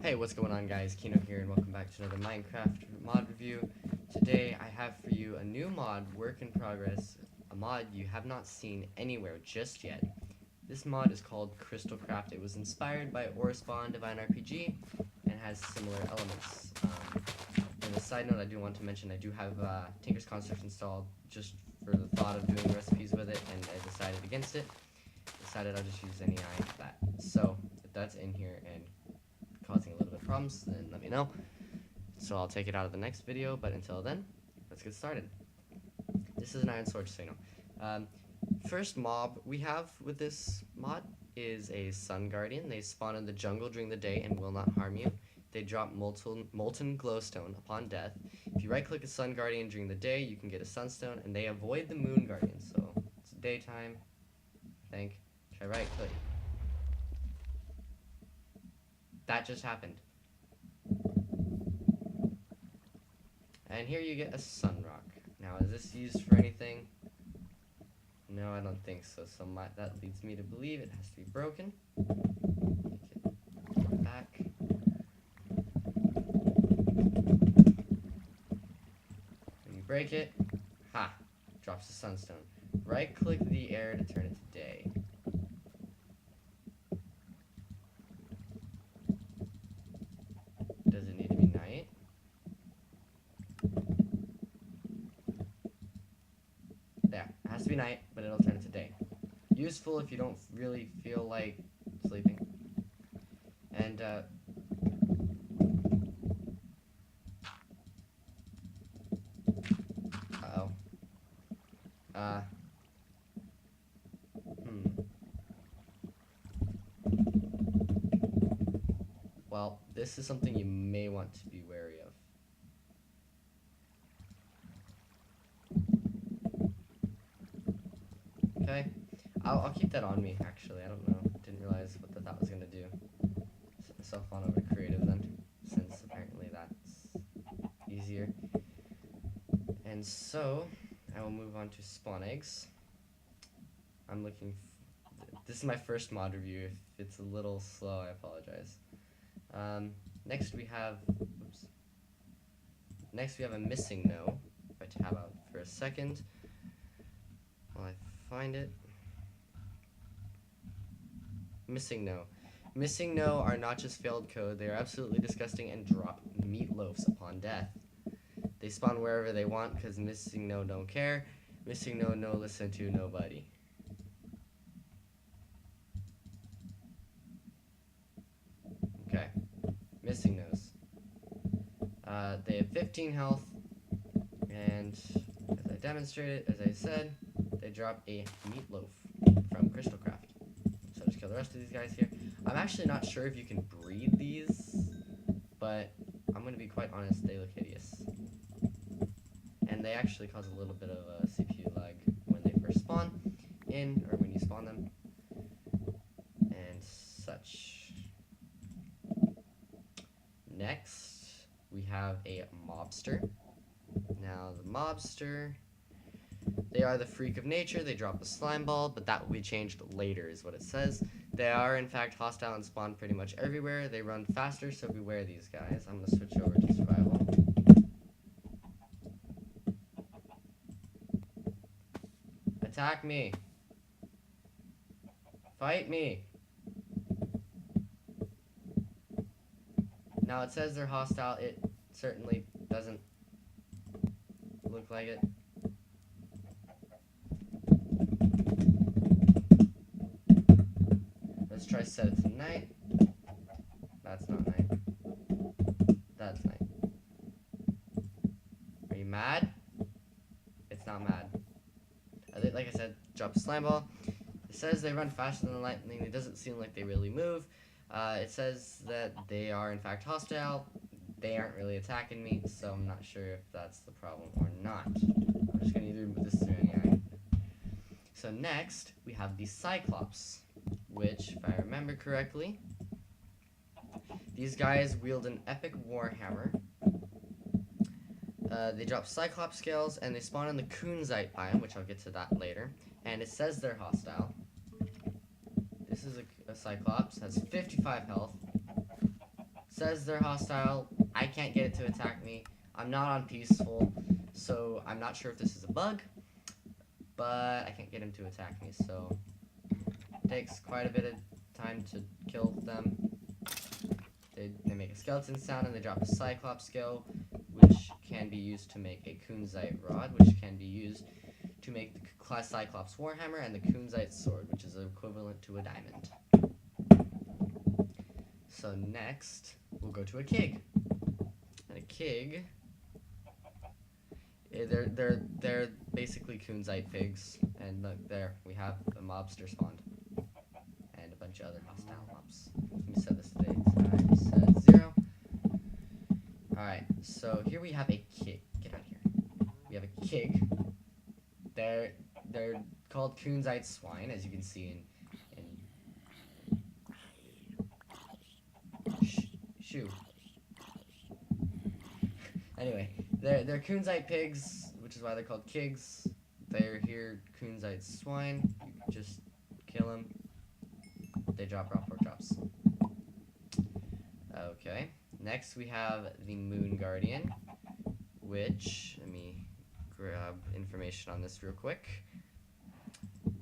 Hey, what's going on, guys? Kino here, and welcome back to another Minecraft mod review. Today, I have for you a new mod, work in progress, a mod you have not seen anywhere just yet. This mod is called Crystalcraft. It was inspired by Spawn Divine RPG and has similar elements. And a side note, I do want to mention I do have Tinker's Construct installed just for the thought of doing recipes with it, and I decided against it. Decided I'll just use any eye for that. So, if that's in here and causing a little bit of problems, then let me know. So I'll take it out of the next video, but until then, let's get started. This is an iron sword, so you know. First mob we have with this mod is a sun guardian. They spawn in the jungle during the day and will not harm you. They drop molten glowstone upon death. If you right click a sun guardian during the day, you can get a sunstone, and they avoid the moon guardian. So it's daytime, I think. Try right click. That just happened. And here you get a sun rock. Now, is this used for anything? No, I don't think so. So that leads me to believe it has to be broken. Take it back. When you break it, ha! Drops the sunstone. Right click the air to turn it to day. Does it need to be night? There, it has to be night, but it'll turn it to day. Useful if you don't really feel like sleeping. And, Well, this is something you may want to be wary of. Okay, I'll keep that on me, actually. I don't know. Didn't realize what that was going to do. Set myself on over to creative then, since apparently that's easier. And so, I will move on to spawn eggs. I'm looking... This is my first mod review. If it's a little slow, I apologize. Next we have... Oops. Next we have a missing no. If I tab out for a second while I find it. Missing no. Missing no are not just failed code, they are absolutely disgusting and drop meatloafs upon death. They spawn wherever they want because missing no don't care. Missing no listen to nobody. Okay. Missing nose. They have 15 health, and as I demonstrated, as I said, they drop a meatloaf from Crystalcraft. So just kill the rest of these guys here. I'm actually not sure if you can breed these, but I'm going to be quite honest, they look hideous. And they actually cause a little bit of a CPU lag when they first spawn in, or when you spawn them, and such. Next, we have a mobster. Now, the mobster, they are the freak of nature. They drop a slime ball, but that will be changed later, is what it says. They are, in fact, hostile and spawn pretty much everywhere. They run faster, so beware these guys. I'm going to switch over to survival. Attack me. Fight me. Now, it says they're hostile. It certainly doesn't look like it. Let's try set it to night. That's not night. That's night. Are you mad? It's not mad. Like I said, drop a slime ball. It says they run faster than lightning. It doesn't seem like they really move. It says that they are in fact hostile. They aren't really attacking me, so I'm not sure if that's the problem or not. I'm just going to either move this through anyway. So next, we have the Cyclops, which, if I remember correctly, these guys wield an epic warhammer. They drop Cyclops scales, and they spawn in the Kunzite biome, which I'll get to that later. And it says they're hostile. This is a Cyclops, has 55 health. says they're hostile. I can't get it to attack me. I'm not on peaceful, so I'm not sure if this is a bug, but I can't get him to attack me, so it takes quite a bit of time to kill them. They make a skeleton sound, and they drop a cyclops skill, which can be used to make a kunzite rod, which can be used to make the cyclops warhammer, and the kunzite sword, which is equivalent to a diamond. So next, we'll go to a kig. And a kig, they're basically kunzite pigs. And look, there, we have a mobster spawned. And a bunch of other hostile mobs. Let me set this to time set 0. Alright, so here we have a kig. Get out of here. We have a kig. They're called kunzite swine, as you can see in Shoo. Anyway, they're kunzite pigs, which is why they're called kigs. They're here kunzite swine. You just kill them. They drop raw pork chops. Okay. Next we have the Moon Guardian, which, let me grab information on this real quick.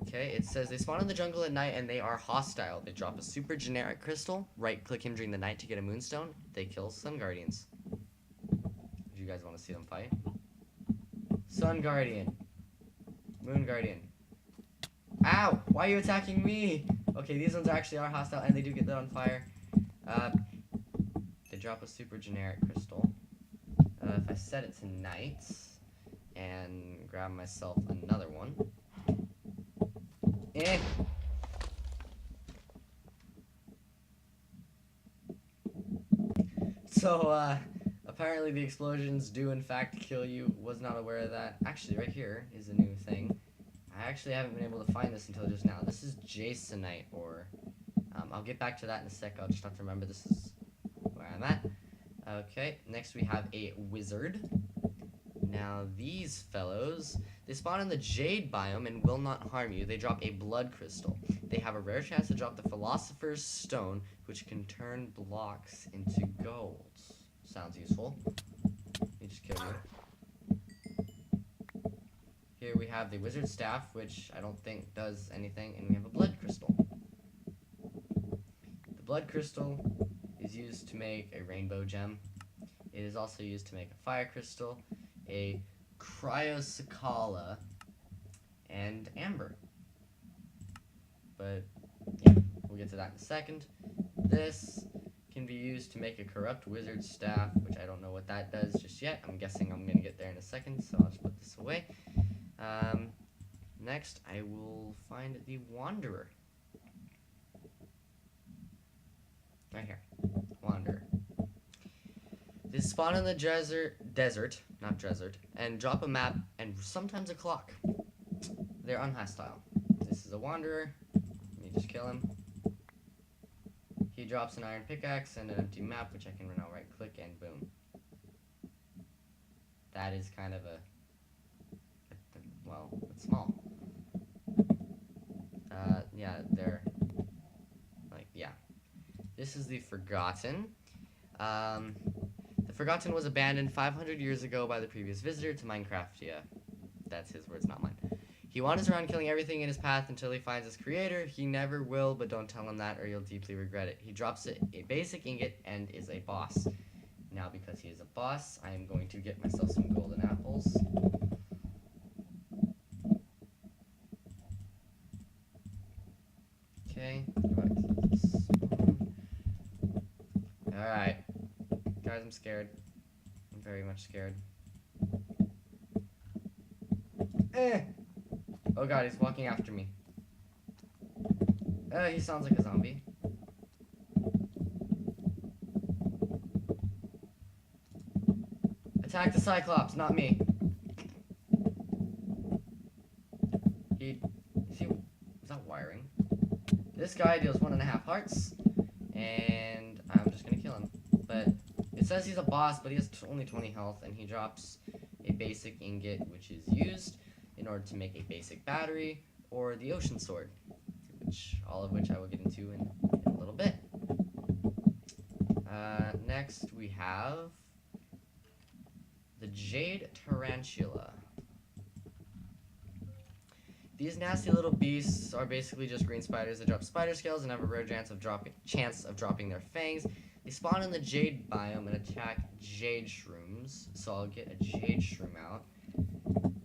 Okay, it says they spawn in the jungle at night and they are hostile. They drop a super generic crystal, right-click him during the night to get a moonstone. They kill Sun Guardians. Do you guys want to see them fight? Sun Guardian. Moon Guardian. Ow! Why are you attacking me? Okay, these ones actually are hostile and they do get lit on fire. They drop a super generic crystal. If I set it to night and grab myself another one. So, apparently the explosions do in fact kill you. Was not aware of that. Actually, right here is a new thing. I actually haven't been able to find this until just now. This is jasonite ore. I'll get back to that in a sec. I'll just have to remember this is where I'm at. Okay, next we have a wizard. Now these fellows, they spawn in the jade biome and will not harm you. They drop a blood crystal. They have a rare chance to drop the philosopher's stone, which can turn blocks into gold. Sounds useful. Let me just kill you. Here we have the wizard staff, which I don't think does anything, and we have a blood crystal. The blood crystal is used to make a rainbow gem. It is also used to make a fire crystal, a cryosacala, and amber. But yeah, we'll get to that in a second. This can be used to make a corrupt wizard staff, which I don't know what that does just yet. I'm guessing I'm gonna get there in a second, so I'll just put this away. Next, I will find the Wanderer. Right here, Wanderer. They spawn in the desert, not desert, and drop a map and sometimes a clock. They're unhostile. This is a Wanderer. Let me just kill him. He drops an iron pickaxe and an empty map, which I can now right click and boom. That is kind of well, it's small. Yeah, they're like, yeah. This is the Forgotten. The Forgotten was abandoned 500 years ago by the previous visitor to Minecraft. Yeah, that's his words, not mine. He wanders around killing everything in his path until he finds his creator. He never will, but don't tell him that or you'll deeply regret it. He drops a basic ingot and is a boss. Now, because he is a boss, I am going to get myself some golden apples. Okay, go back to this one. Alright. Guys, I'm scared. I'm very much scared. Oh god, he's walking after me. He sounds like a zombie. Attack the Cyclops, not me. Is that wiring? This guy deals 1.5 hearts, and I'm just gonna kill him. But it says he's a boss, but he has only 20 health, and he drops a basic ingot, which is used in order to make a basic battery, or the ocean sword, all of which I will get into in a little bit. Next we have the Jade Tarantula. These nasty little beasts are basically just green spiders that drop spider scales and have a rare chance of dropping their fangs. They spawn in the jade biome and attack jade shrooms. So I'll get a jade shroom out.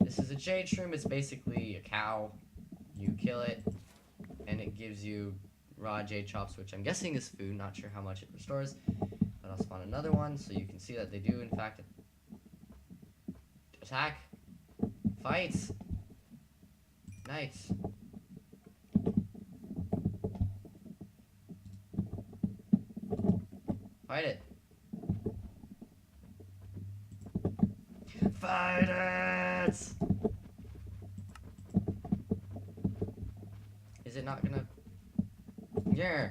This is a jade shroom. It's basically a cow. You kill it, and it gives you raw jade chops, which I'm guessing is food. Not sure how much it restores. But I'll spawn another one so you can see that they do, in fact, attack. Fight. Nice. Fight it. Fight it! Is it not gonna... Yeah.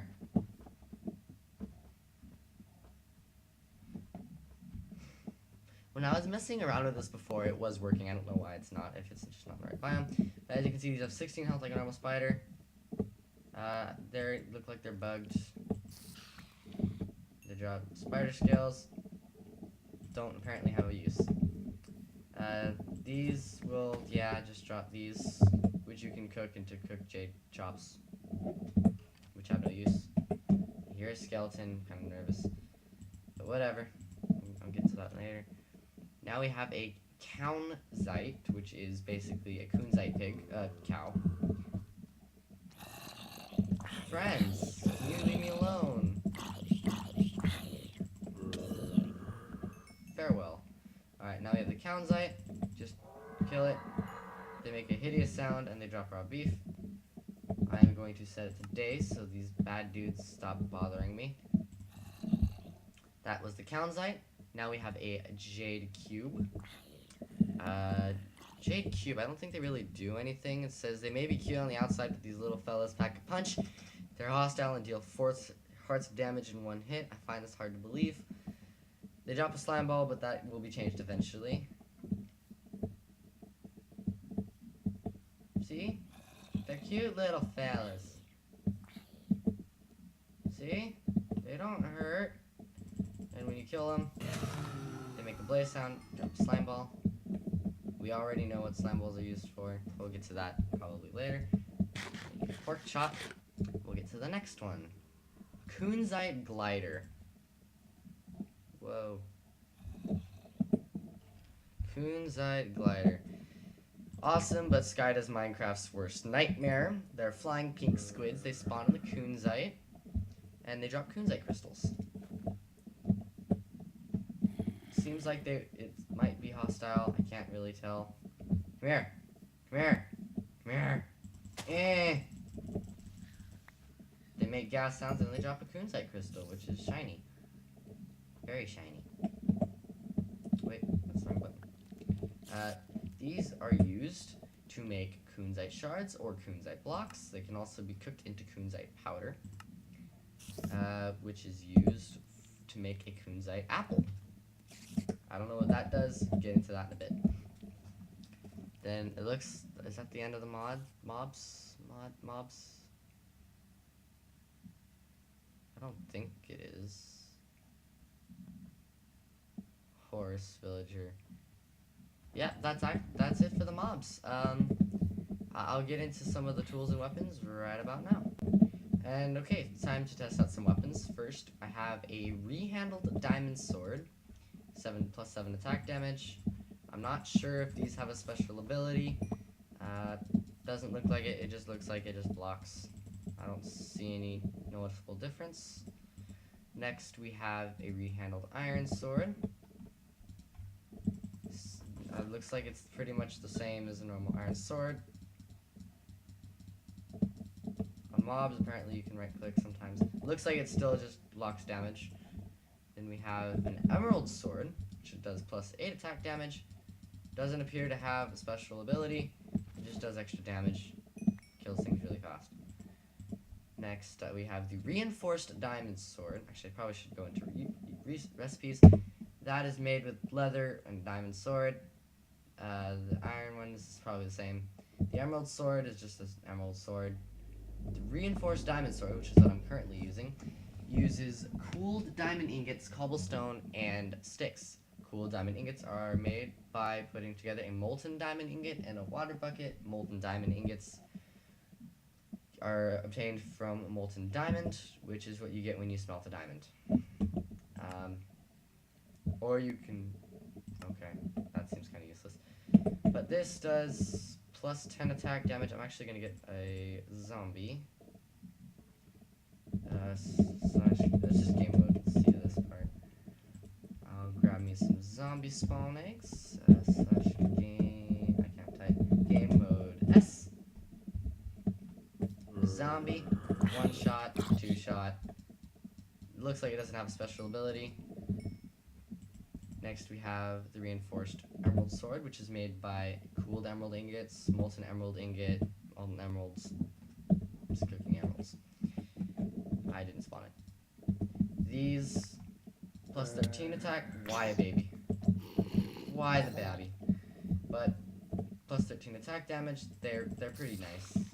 When I was messing around with this before, it was working. I don't know why it's not, if it's just not the right biome. But as you can see, these have 16 health like a normal spider. They look like they're bugged. They drop spider scales. Don't apparently have a use. These will, yeah, just drop these, which you can cook into cooked jade chops, which have no use. I hear a skeleton, kind of nervous, but whatever. I'll get to that later. Now we have a Kaunzite, which is basically a Kunzite pig, cow. Friends, can you leave me alone? Farewell. Alright, now we have the Kaunzite. Just kill it. They make a hideous sound and they drop raw beef. I am going to set it to day so these bad dudes stop bothering me. That was the Kaunzite. Now we have a Jade Cube. Jade Cube, I don't think they really do anything. It says they may be cute on the outside, but these little fellas pack a punch. They're hostile and deal 4 hearts of damage in 1 hit. I find this hard to believe. They drop a slime ball, but that will be changed eventually. See? They're cute little fellas. See? They don't hurt. And when you kill them, they make a blaze sound, drop a slime ball. We already know what slime balls are used for. We'll get to that probably later. Pork chop. We'll get to the next one. Kunzite glider. Whoa. Kunzite glider. Awesome, but Skyda's Minecraft's worst nightmare. They're flying pink squids. They spawn in the Kunzite, and they drop Kunzite crystals. Seems like it might be hostile. I can't really tell. Come here. Come here. Come here. Eh. They make gas sounds and they drop a Kunzite crystal, which is shiny. Very shiny. Wait, that's the wrong button. These are used to make Kunzite shards or Kunzite blocks. They can also be cooked into Kunzite powder, which is used to make a Kunzite apple. I don't know what that does. Get into that in a bit. Then it looks, is that the end of the mobs? I don't think it is. Horse, villager. Yeah, that's it for the mobs. I'll get into some of the tools and weapons right about now. And okay, time to test out some weapons. First, I have a rehandled diamond sword. 7+7 attack damage. I'm not sure if these have a special ability. Doesn't look like it. It just looks like it just blocks. I don't see any noticeable difference. Next, we have a rehandled iron sword. Looks like it's pretty much the same as a normal iron sword. On mobs, apparently you can right click sometimes. Looks like it still just blocks damage. Then we have an emerald sword, which does +8 attack damage. Doesn't appear to have a special ability. It just does extra damage. Kills things really fast. Next, we have the reinforced diamond sword. Actually, I probably should go into recipes. That is made with leather and diamond sword. The iron one is probably the same. The emerald sword is just an emerald sword. The reinforced diamond sword, which is what I'm currently using, uses cooled diamond ingots, cobblestone, and sticks. Cooled diamond ingots are made by putting together a molten diamond ingot and a water bucket. Molten diamond ingots are obtained from molten diamond, which is what you get when you smelt a diamond. Or you can... Okay, that seems kind of useless. But this does plus 10 attack damage. I'm actually going to get a zombie. Let's just game mode and see this part. I'll grab me some zombie spawn eggs. Slash game... I can't type. Game mode S. Zombie. 1 shot, 2 shot. Looks like it doesn't have a special ability. Next we have the reinforced emerald sword, which is made by cooled emerald ingots, molten emerald ingot, molten emeralds, just cooking emeralds. I didn't spawn it. These plus 13 attack. Why a baby? Why the baby? But plus 13 attack damage. They're pretty nice.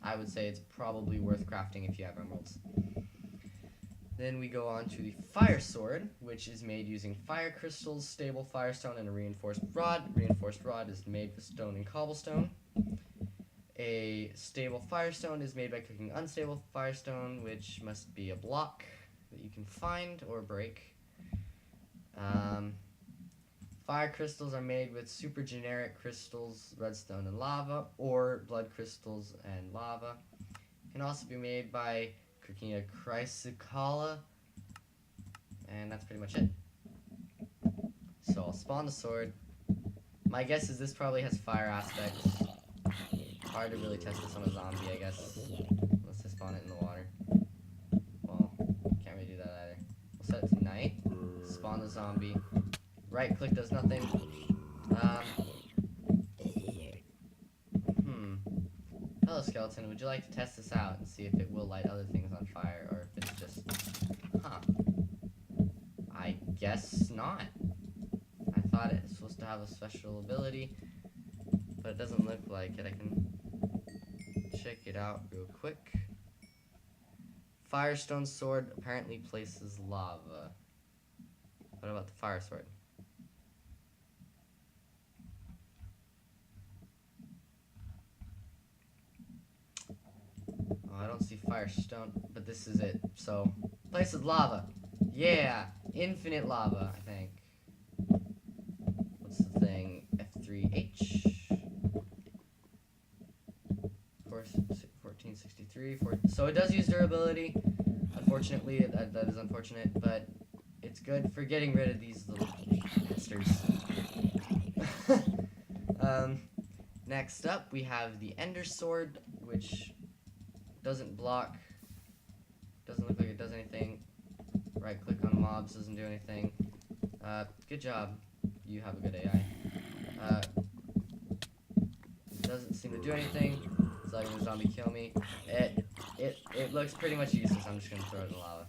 I would say it's probably worth crafting if you have emeralds. Then we go on to the fire sword, which is made using fire crystals, stable firestone, and a reinforced rod. Reinforced rod is made with stone and cobblestone. A stable firestone is made by cooking unstable firestone, which must be a block that you can find or break. Fire crystals are made with super generic crystals, redstone and lava, or blood crystals and lava. Can also be made by cooking a chrysocolla, and that's pretty much it. So I'll spawn the sword. My guess is this probably has fire aspects. Hard to really test this on a zombie, I guess. Let's just spawn it in the water. Well, can't really do that either. We'll set it to night. Spawn the zombie. Right click does nothing. Hello, skeleton. Would you like to test this out and see if it will light other things on fire, or if it's just... Huh. I guess not. I thought it was supposed to have a special ability, but it doesn't look like it. I can check it out real quick. Firestone sword apparently places lava. What about the fire sword? Oh, I don't see firestone, but this is it. So, places lava. Yeah, infinite lava, I think. What's the thing? F3H. 1463. So it does use durability. Unfortunately, that is unfortunate, but it's good for getting rid of these little monsters. Next up, we have the Ender Sword, which doesn't block. Doesn't look like it does anything. Right click on mobs, doesn't do anything. Good job. You have a good AI. Doesn't seem to do anything. It's letting the zombie kill me. It looks pretty much useless. I'm just gonna throw it in the lava.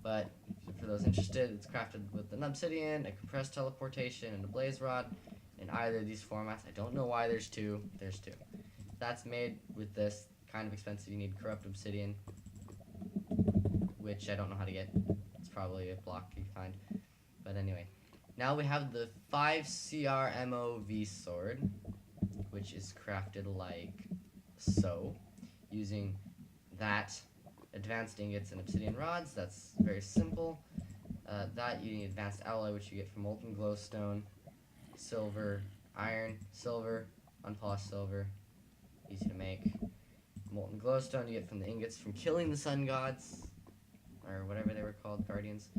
But for those interested, it's crafted with an obsidian, a compressed teleportation, and a blaze rod. In either of these formats, I don't know why there's two. There's two. That's made with this. Kind of expensive. You need corrupt obsidian, which I don't know how to get. It's probably a block you find. But anyway, now we have the 5CRMOV sword, which is crafted like so, using that, advanced ingots, and obsidian rods. That's very simple. That you need advanced alloy, which you get from molten glowstone, silver, iron, silver, unpolished silver, easy to make. Molten glowstone you get from the ingots from killing the sun gods, or whatever they were called, guardians.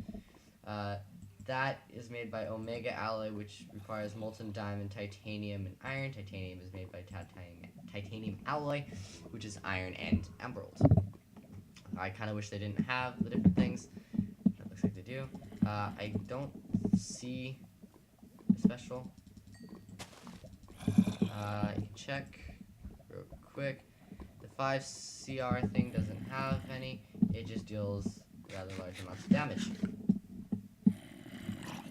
That is made by omega alloy, which requires molten diamond, titanium, and iron. Titanium is made by titanium alloy, which is iron and emerald. I kind of wish they didn't have the different things. That looks like they do. I don't see a special. You can check real quick. The 5CR thing doesn't have any. It just deals rather large amounts of damage.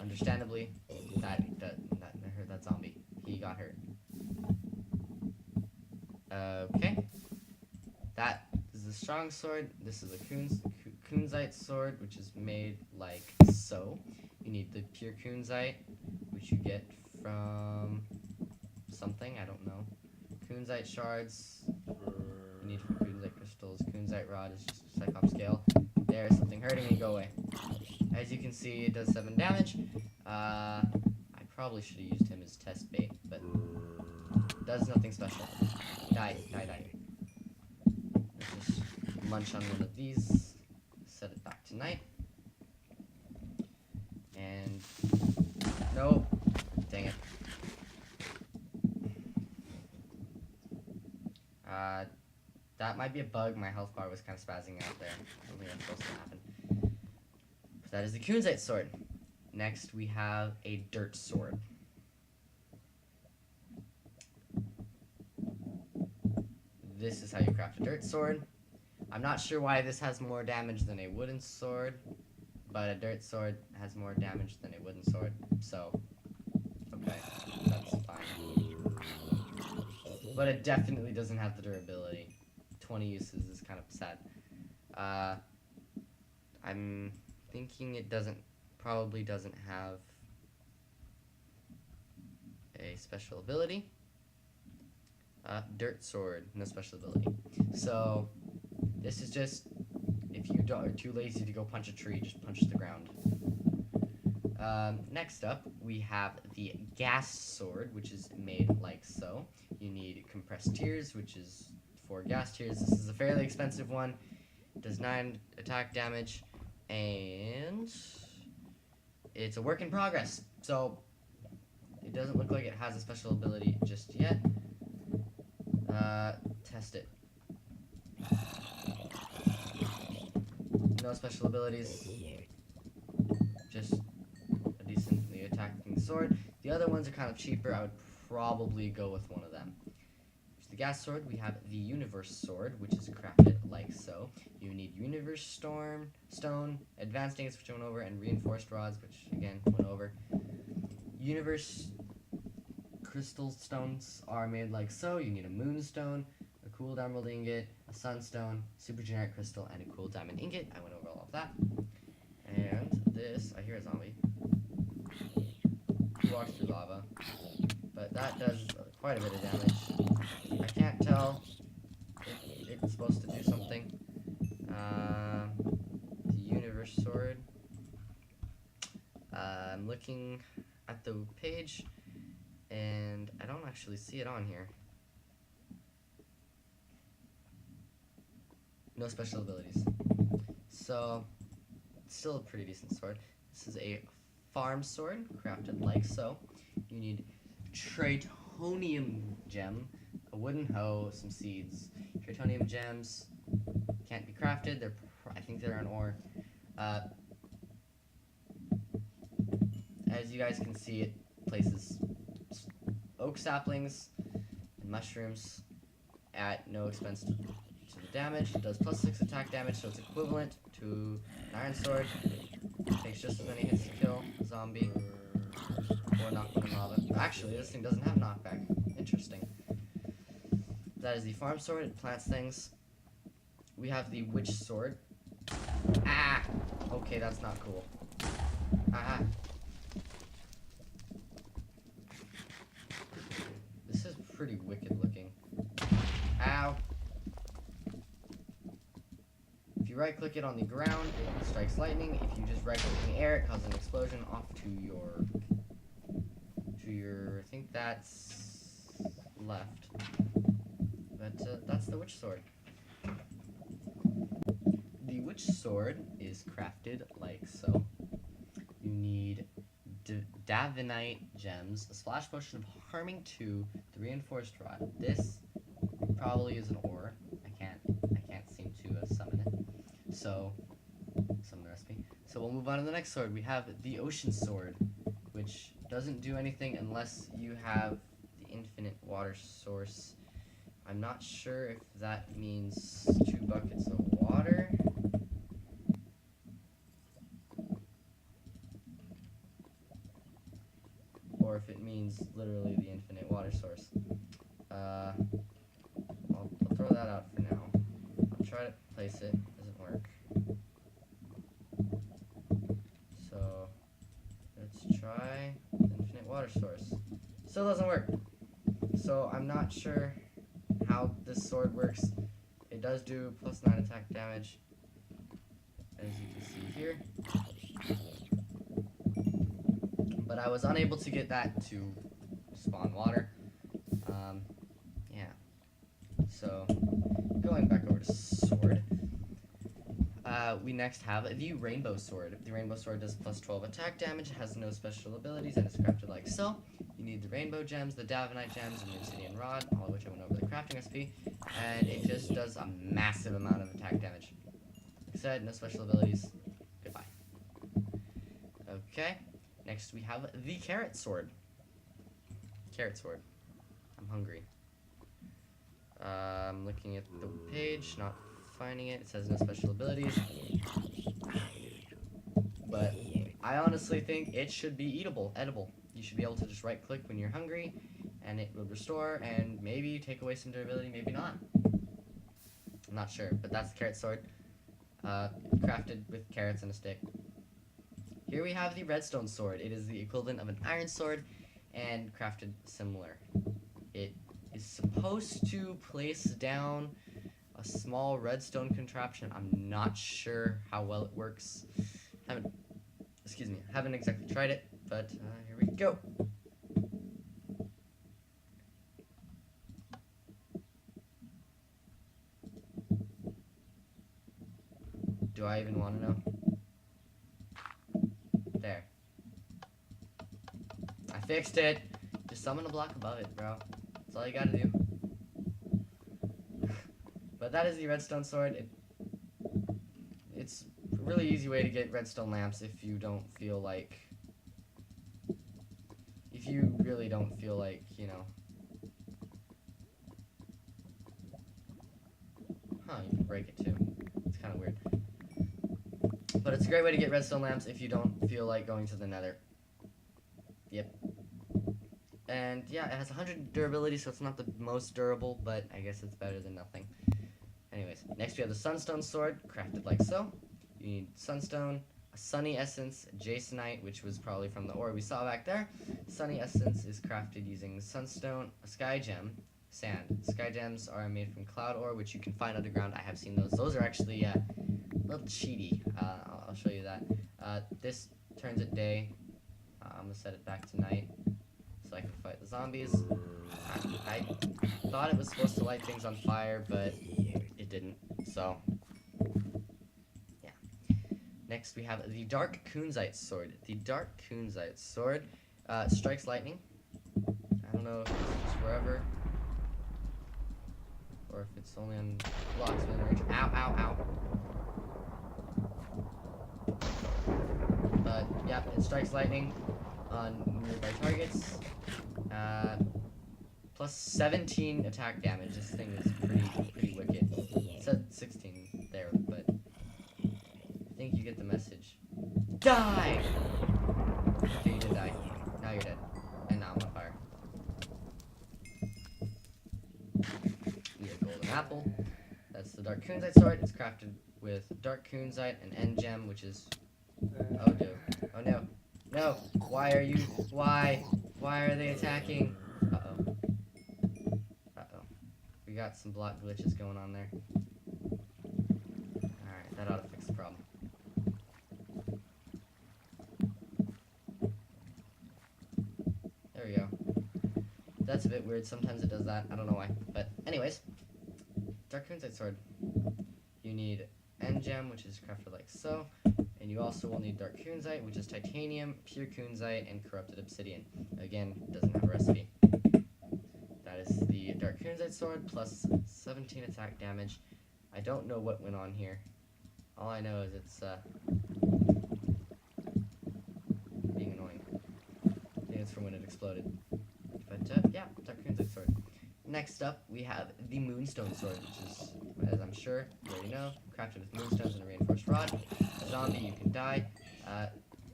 Understandably, that hurt that zombie. He got hurt. Okay. That is the strong sword. This is a kunzite sword, which is made like so. You need the pure kunzite, which you get from something, I don't know. Kunzite shards, you need for kunzite crystals. Kunzite rod is just a Cyclops scale. There's something hurting me, go away. As you can see, it does 7 damage. I probably should have used him as test bait, but does nothing special. Die, die, die. Let's just munch on one of these, set it back to night. And no, dang it. That might be a bug. My health bar was kind of spazzing out there. I don't think that's supposed to happen. But that is the kunzite sword. Next, we have a dirt sword. This is how you craft a dirt sword. I'm not sure why this has more damage than a wooden sword, but a dirt sword has more damage than a wooden sword, so okay, that's fine. But it definitely doesn't have the durability. 20 uses is kind of sad. I'm thinking it probably doesn't have a special ability. Dirt sword, no special ability. So this is just, if you are too lazy to go punch a tree, just punch the ground. Next up, we have the gas sword, which is made like so. You need compressed tears, which is 4 gas tears. This is a fairly expensive one. It does 9 attack damage, and it's a work in progress. So it doesn't look like it has a special ability just yet. Test it. No special abilities. Just a decently attacking sword. The other ones are kind of cheaper. I would probably go with one of them. For the gas sword, we have the universe sword, which is crafted like so. You need universe stone, advanced ingots, which went over, and reinforced rods, which again went over. Universe crystal stones are made like so. You need a moonstone, a cool emerald ingot, a sunstone, super generic crystal, and a cool diamond ingot. I went over all of that. And this, I hear a zombie. He walks through lava, but that does quite a bit of damage. I can't tell if it's supposed to do something. The universe sword. I'm looking at the page, and I don't actually see it on here. No special abilities. So, it's still a pretty decent sword. This is a farm sword, crafted like so. You need tritonium gem, a wooden hoe, some seeds. Tritonium gems can't be crafted. I think they're an ore. As you guys can see, it places oak saplings and mushrooms at no expense to the damage. It does plus 6 attack damage, so it's equivalent to an iron sword. It takes just as many hits to kill a zombie or knock one in lava. Actually, this thing doesn't have knockback. Interesting. That is the farm sword. It plants things. We have the witch sword. Ah! Okay, that's not cool. Ah! This is pretty wicked looking. Ow! If you right click it on the ground, it strikes lightning. If you just right click in the air, it causes an explosion off to your I think that's left. But that's the witch sword. The witch sword is crafted like so. You need Davinite gems, a splash potion of harming 2, the reinforced rod. This probably is an ore. I can't seem to summon it. So summon the recipe. So we'll move on to the next sword. We have the ocean sword, which doesn't do anything unless you have the infinite water source. I'm not sure if that means 2 buckets of water. Or if it means literally the infinite water source. I'll throw that out for now. I'll try to place it. Doesn't work. try infinite water source. Still doesn't work. So I'm not sure how this sword works. It does do +9 attack damage, as you can see here. But I was unable to get that to spawn water. Yeah. So, going back over to sword. We next have the rainbow sword. The rainbow sword does +12 attack damage, has no special abilities, and is crafted like so. You need the rainbow gems, the Davenite gems, and the obsidian rod, all of which I went over the crafting recipe, and it just does a massive amount of attack damage. Like I said, no special abilities. Goodbye. Okay, next we have the carrot sword. Carrot sword. I'm hungry. I'm looking at the page, not finding it. It says no special abilities. But I honestly think it should be edible. You should be able to just right click when you're hungry and it will restore and maybe take away some durability, maybe not. I'm not sure, but that's the carrot sword. Crafted with carrots and a stick. Here we have the redstone sword. It is the equivalent of an iron sword and crafted similar. It is supposed to place down a small redstone contraption. I'm not sure how well it works. Haven't exactly tried it, but here we go. Do I even want to know? There. I fixed it. Just summon a block above it, bro. That's all you gotta do. But that is the redstone sword. It's a really easy way to get redstone lamps if you don't feel like... If you really don't feel like, you know... Huh, you can break it too. It's kind of weird. But it's a great way to get redstone lamps if you don't feel like going to the nether. Yep. And yeah, it has 100 durability, so it's not the most durable, but I guess it's better than nothing. Anyways, next we have the sunstone sword, crafted like so. You need sunstone, a sunny essence, jasonite, which was probably from the ore we saw back there. Sunny essence is crafted using sunstone, a sky gem, sand. Sky gems are made from cloud ore, which you can find underground. I have seen those. Those are actually a little cheaty. I'll show you that. This turns at day. I'm gonna set it back to night so I can fight the zombies. I thought it was supposed to light things on fire, but it didn't. So, yeah. Next we have the dark kunzite sword. The dark kunzite sword strikes lightning. I don't know if it's just wherever, or if it's only on blocks within range. Ow, ow, ow. But yeah, it strikes lightning on nearby targets. Plus 17 attack damage. This thing is pretty wicked. It said 16 there, but I think you get the message. Die! Okay, you did die. Now you're dead. And now I'm on fire. We have golden apple. That's the dark kunzite sword. It's crafted with dark kunzite and end gem, which is... Oh, no. Oh, no. No! Why are you... Why are they attacking? Uh-oh. Uh-oh. We got some block glitches going on there. Alright, that ought to fix the problem. There we go. That's a bit weird. Sometimes it does that. I don't know why. But anyways. Dark kunzite sword. You need end gem, which is crafted like so. And you also will need dark kunzite, which is titanium, pure kunzite, and corrupted obsidian. Again, doesn't have a recipe. That is the dark kunzite sword, plus 17 attack damage. I don't know what went on here. All I know is it's being annoying. I think it's from when it exploded. But yeah, dark kunzite sword. Next up, we have the moonstone sword, which is, as I'm sure you already know, crafted with moonstones and a reinforced rod. A zombie, you can die.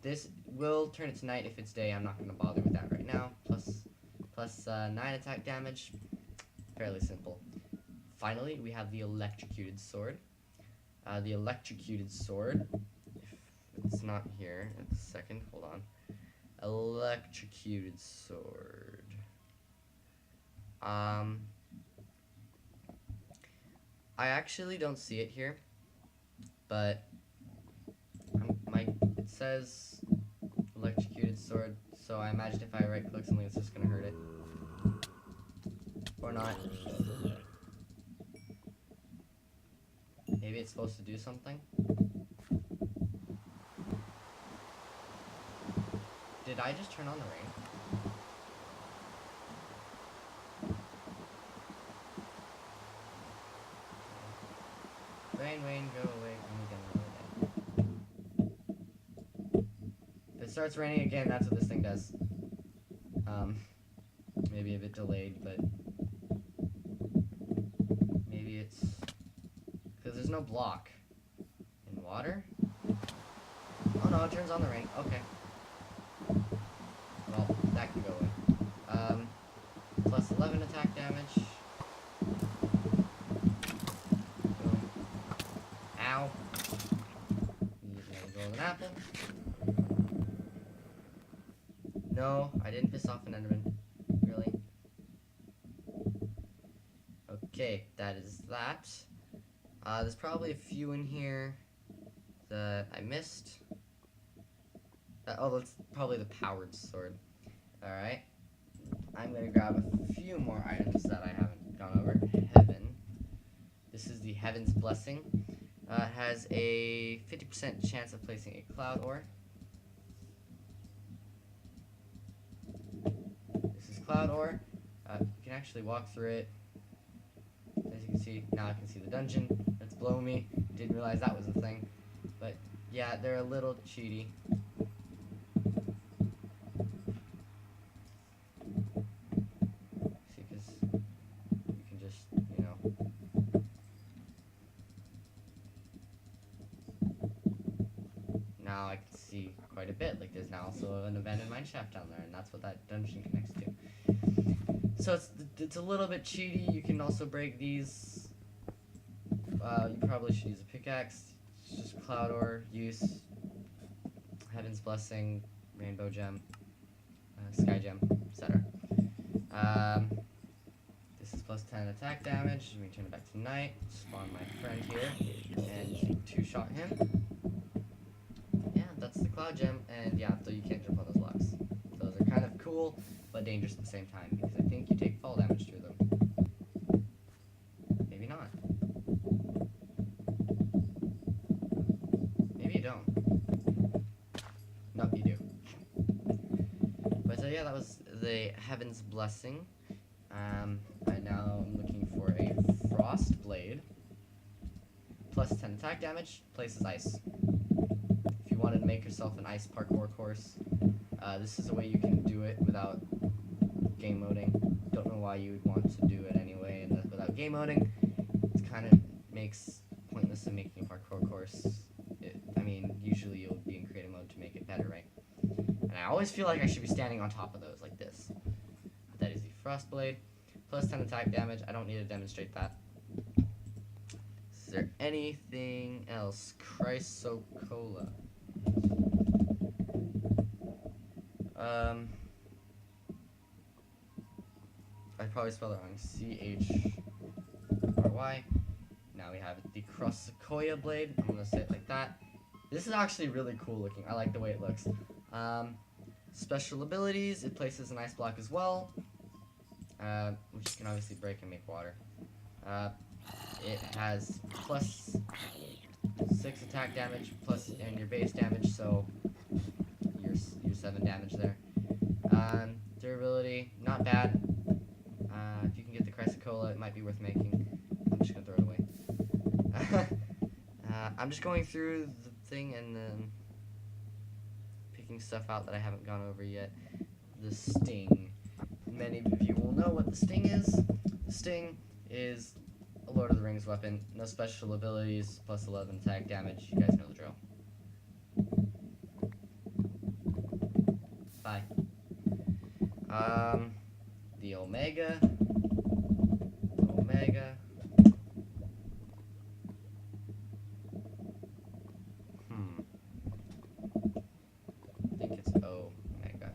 This will turn it to night if it's day. I'm not going to bother with that right now. Plus 9 attack damage. Fairly simple. Finally, we have the electrocuted sword. The electrocuted sword, if it's not here, it's a second, hold on. Electrocuted sword. I actually don't see it here, but it says electrocuted sword, so I imagine if I right click something, it's just gonna hurt it. Or not. Maybe it's supposed to do something? Did I just turn on the rain? Rain, go away. If it starts raining again, that's what this thing does. Maybe a bit delayed, but maybe it's because there's no block in water. Oh no, it turns on the rain. Okay. Well, that can go away. Plus 11 attack damage. Boom. Ow. Need another golden apple. No, I didn't piss off an enderman. Really? Okay, that is that. There's probably a few in here that I missed. Oh, that's probably the powered sword. Alright. I'm gonna grab a few more items that I haven't gone over. Heaven. This is the Heaven's Blessing. It has a 50% chance of placing a cloud ore. This is cloud ore. You can actually walk through it. As you can see, now I can see the dungeon that's below me. Didn't realize that was a thing. But yeah, they're a little cheaty. See, because you can just, you know. Now I can see quite a bit. Like there's now also an abandoned mine shaft down there, and that's what that dungeon connects to. So it's a little bit cheaty. You can also break these. You probably should use a pickaxe. It's just cloud ore use, Heaven's Blessing, Rainbow Gem, Sky Gem, etc. This is plus 10 attack damage. Let me turn it back to night. Spawn my friend here and two-shot him. Yeah, that's the cloud gem, and yeah, so you can't jump on those blocks. Those are kind of cool, but dangerous at the same time, because I think you take fall damage through them. Maybe not. Maybe you don't. Nope, you do. But so yeah, that was the Heaven's Blessing. I now am looking for a Frost Blade. Plus 10 attack damage, places ice. If you wanted to make yourself an ice parkour course, this is a way you can do it without game moding. Don't know why you would want to do it anyway and without game moding. It kind of makes pointless in making a parkour course. I mean, usually you'll be in creative mode to make it better, right? And I always feel like I should be standing on top of those like this. That is the Frost Blade. Plus 10 attack damage. I don't need to demonstrate that. Is there anything else? Chrysocola. I probably spelled it wrong. C-H-R-Y. Now we have the Crystalcraft blade. I'm gonna say it like that. This is actually really cool looking. I like the way it looks. Special abilities. It places an ice block as well, which you can obviously break and make water. It has plus 6 attack damage and your base damage, so your 7 damage there. Durability, not bad. If you can get the Chrysocola, it might be worth making. I'm just gonna throw it away. I'm just going through the thing and then picking stuff out that I haven't gone over yet. The Sting. Many of you will know what the Sting is. The Sting is a Lord of the Rings weapon. No special abilities, plus 11 attack damage. You guys know the drill. Bye. The Omega. I think it's Omega.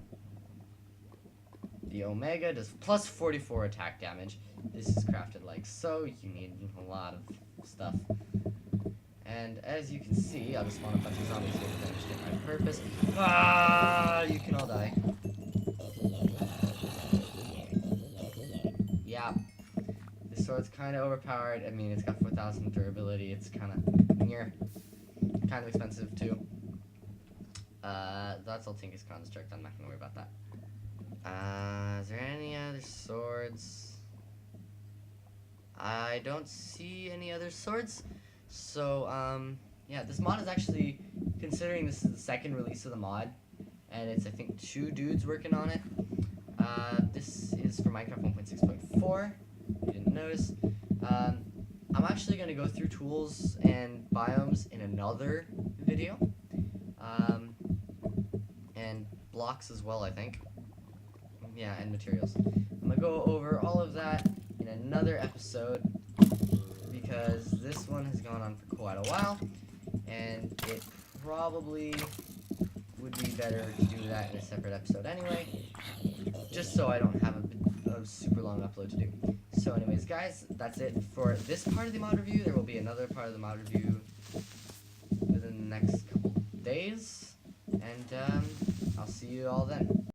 Omega does plus 44 attack damage. This is crafted like so. You need a lot of stuff. And as you can see, I'll just spawn a bunch of zombies here to demonstrate my purpose. Ah, you can all die. Yeah. This sword's kind of overpowered. I mean, it's got 4,000 durability. It's kind of expensive too. That's all Tinker's construct. I'm not gonna worry about that. Is there any other swords? I don't see any other swords. So, yeah, this mod is actually, considering this is the second release of the mod, and it's, I think, 2 dudes working on it. This is for Minecraft 1.6.4, if you didn't notice. I'm actually going to go through tools and biomes in another video, and blocks as well, I think. Yeah, and materials. I'm going to go over all of that in another episode, because this one has gone on for quite a while, and it probably would be better to do that in a separate episode anyway, just so I don't have a super long upload to do. So anyways, guys, that's it for this part of the mod review. There will be another part of the mod review within the next couple days, and I'll see you all then.